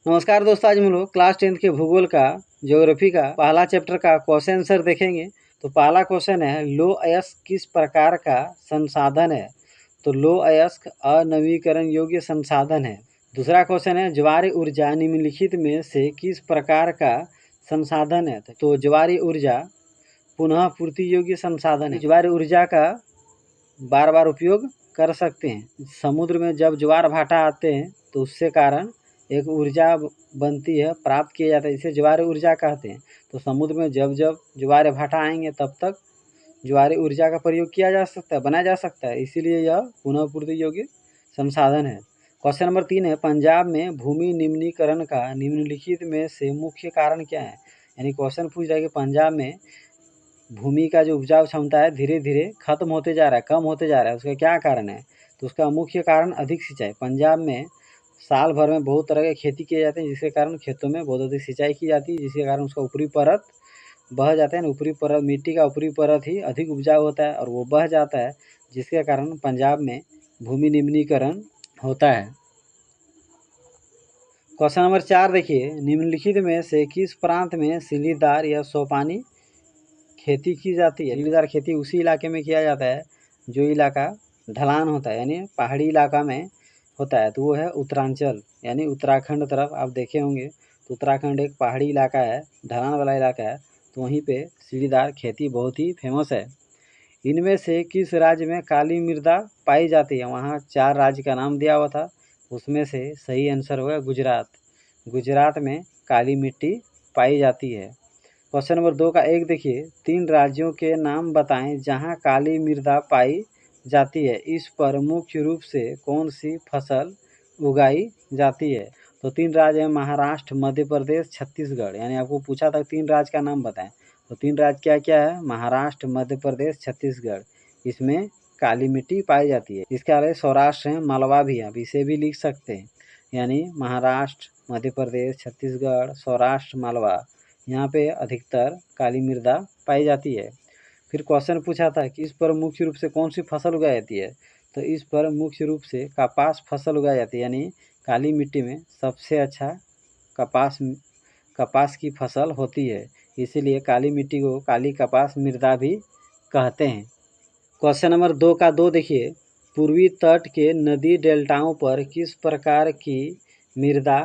नमस्कार दोस्तों, आज हम लोग क्लास 10th के भूगोल का ज्योग्राफी का पहला चैप्टर का क्वेश्चन आंसर देखेंगे। तो पहला क्वेश्चन है, लो अयस्क किस प्रकार का संसाधन है। तो लो अयस्क अनवीकरण योग्य संसाधन है। दूसरा क्वेश्चन है, ज्वारीय ऊर्जा निम्नलिखित में से किस प्रकार का संसाधन है। तो ज्वारीय ऊर्जा पुनः पूर्ति योग्य संसाधन है। ज्वारीय ऊर्जा का बार बार उपयोग कर सकते हैं। समुद्र में जब ज्वार भाटा आते हैं तो उससे कारण एक ऊर्जा बनती है, प्राप्त किया जाता है, इसे ज्वारीय ऊर्जा कहते हैं। तो समुद्र में जब जब ज्वार भाटा आएंगे तब तक ज्वारीय ऊर्जा का प्रयोग किया जा सकता है, बनाया जा सकता है, इसीलिए यह पुनः पूर्ति योग्य संसाधन है। क्वेश्चन नंबर 3 है, पंजाब में भूमि निम्नीकरण का निम्नलिखित में से मुख्य कारण क्या है। यानी क्वेश्चन पूछ रहा है कि पंजाब में भूमि का जो उपजाऊ क्षमता है धीरे धीरे खत्म होते जा रहा है, कम होते जा रहा है, उसका क्या कारण है। तो उसका मुख्य कारण अधिक सिंचाई। पंजाब में साल भर में बहुत तरह के खेती किए जाते हैं, जिसके कारण खेतों में बहुत अधिक सिंचाई की जाती है, जिसके कारण उसका ऊपरी परत बह जाता है। ऊपरी परत, मिट्टी का ऊपरी परत ही अधिक उपजाऊ होता है और वो बह जाता है, जिसके कारण पंजाब में भूमि निम्नीकरण होता है। क्वेश्चन नंबर 4 देखिए, निम्नलिखित में से किस प्रांत में सीढ़ीदार या सोपानी खेती की जाती है। सीढ़ीदार खेती उसी इलाके में किया जाता है जो इलाका ढलान होता है, यानी पहाड़ी इलाका में होता है। तो वो है उत्तरांचल, यानी उत्तराखंड तरफ आप देखे होंगे तो उत्तराखंड एक पहाड़ी इलाका है, ढलान वाला इलाका है, तो वहीं पे सीढ़ीदार खेती बहुत ही फेमस है। इनमें से किस राज्य में काली मृदा पाई जाती है। वहाँ 4 राज्य का नाम दिया हुआ था, उसमें से सही आंसर होगा गुजरात। गुजरात में काली मिट्टी पाई जाती है। क्वेश्चन नंबर 2 का 1 देखिए, 3 राज्यों के नाम बताएं जहां काली मृदा पाई जाती है। इस पर मुख्य रूप से कौन सी फसल उगाई जाती है। तो 3 राज्य हैं, महाराष्ट्र, मध्य प्रदेश, छत्तीसगढ़। यानी आपको पूछा था 3 राज्य का नाम बताएं, तो 3 राज्य क्या क्या है, महाराष्ट्र, मध्य प्रदेश, छत्तीसगढ़। इसमें काली मिट्टी पाई जाती है। इसके अलावा सौराष्ट्र है, मालवा भी है, आप इसे भी लिख सकते हैं। यानी महाराष्ट्र, मध्य प्रदेश, छत्तीसगढ़, सौराष्ट्र, मालवा, यहाँ पे अधिकतर काली मृदा पाई जाती है। फिर क्वेश्चन पूछा था कि इस पर मुख्य रूप से कौन सी फसल उगाई जाती है। तो इस पर मुख्य रूप से कपास फसल उगाई जाती है, यानी काली मिट्टी में सबसे अच्छा कपास की फसल होती है, इसीलिए काली मिट्टी को काली कपास मृदा भी कहते हैं। क्वेश्चन नंबर 2 का 2 देखिए, पूर्वी तट के नदी डेल्टाओं पर किस प्रकार की मृदा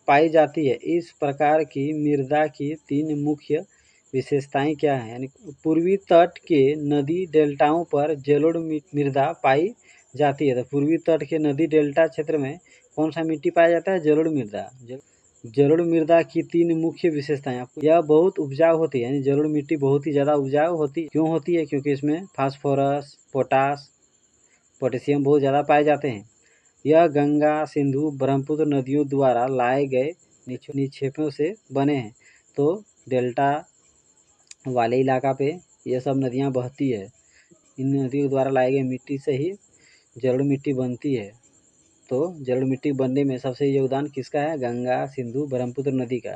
पाई जाती है। इस प्रकार की मृदा की 3 मुख्य विशेषताएं क्या हैं। यानी पूर्वी तट के नदी डेल्टाओं पर जलोढ़ मृदा पाई जाती है। तो पूर्वी तट के नदी डेल्टा क्षेत्र में कौन सा मिट्टी पाया जाता है, जलोढ़ मृदा। जलोढ़ मृदा की 3 मुख्य विशेषताएं, आपको यह बहुत उपजाऊ होती है, यानी जलोढ़ मिट्टी बहुत ही ज़्यादा उपजाऊ होती है। क्यों होती है, क्योंकि इसमें फास्फोरस, पोटास, पोटेशियम बहुत ज़्यादा पाए जाते हैं। यह गंगा, सिंधु, ब्रह्मपुत्र नदियों द्वारा लाए गए निक्षेपों से बने हैं। तो डेल्टा वाले इलाका पे ये सब नदियाँ बहती है, इन नदियों द्वारा लाए गए मिट्टी से ही जलोढ़ मिट्टी बनती है। तो जलोढ़ मिट्टी बनने में सबसे योगदान किसका है, गंगा, सिंधु, ब्रह्मपुत्र नदी का।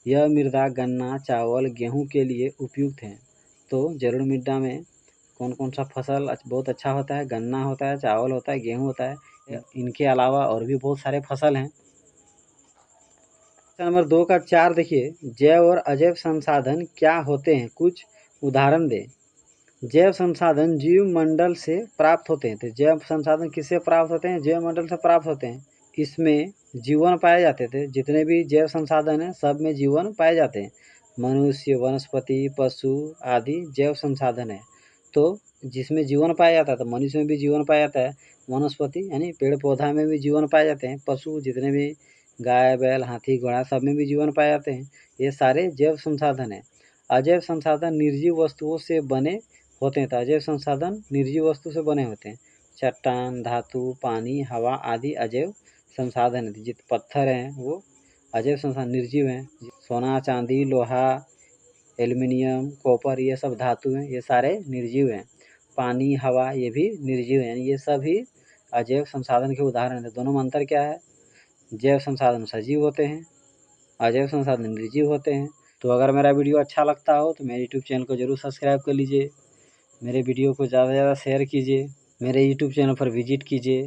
यह मृदा गन्ना, चावल, गेहूं के लिए उपयुक्त है। तो जलोढ़ मृदा में कौन कौन सा फसल बहुत अच्छा होता है, गन्ना होता है, चावल होता है, गेहूं होता है। इनके अलावा और भी बहुत सारे फसल हैं। नंबर 2 का 4 देखिए, जैव और अजैव संसाधन क्या होते हैं, कुछ उदाहरण दें। जैव संसाधन जीव मंडल से प्राप्त होते हैं। तो जैव संसाधन किससे प्राप्त होते हैं, जैव मंडल से प्राप्त होते हैं। इसमें जीवन पाए जाते थे, जितने भी जैव संसाधन हैं सब में जीवन पाए जाते हैं। मनुष्य, वनस्पति, पशु आदि जैव संसाधन है। तो जिसमें जीवन पाया जाता है, तो मनुष्य में भी जीवन पाया जाता है, वनस्पति यानी पेड़ पौधा में भी जीवन पाए जाते हैं, पशु जितने भी गाय, बैल, हाथी, घोड़ा सब में भी जीवन पाए जाते हैं। ये सारे जैव संसाधन हैं। अजैव संसाधन निर्जीव वस्तुओं से बने होते हैं। तो अजैव संसाधन निर्जीव वस्तु से बने होते हैं। चट्टान, धातु, पानी, हवा आदि अजैव संसाधन है। जितने पत्थर हैं वो अजैव संसाधन निर्जीव हैं। सोना, चांदी, लोहा, एल्युमिनियम, कॉपर, ये सब धातु हैं, ये सारे निर्जीव हैं। पानी, हवा ये भी निर्जीव हैं, ये सभी अजैव संसाधन के उदाहरण हैं। दोनों में अंतर क्या है, जैव संसाधन सजीव होते हैं, अजैव संसाधन निर्जीव होते हैं। तो अगर मेरा वीडियो अच्छा लगता हो तो मेरे यूट्यूब चैनल को जरूर सब्सक्राइब कर लीजिए, मेरे वीडियो को ज़्यादा से ज़्यादा शेयर कीजिए, मेरे यूट्यूब चैनल पर विजिट कीजिए।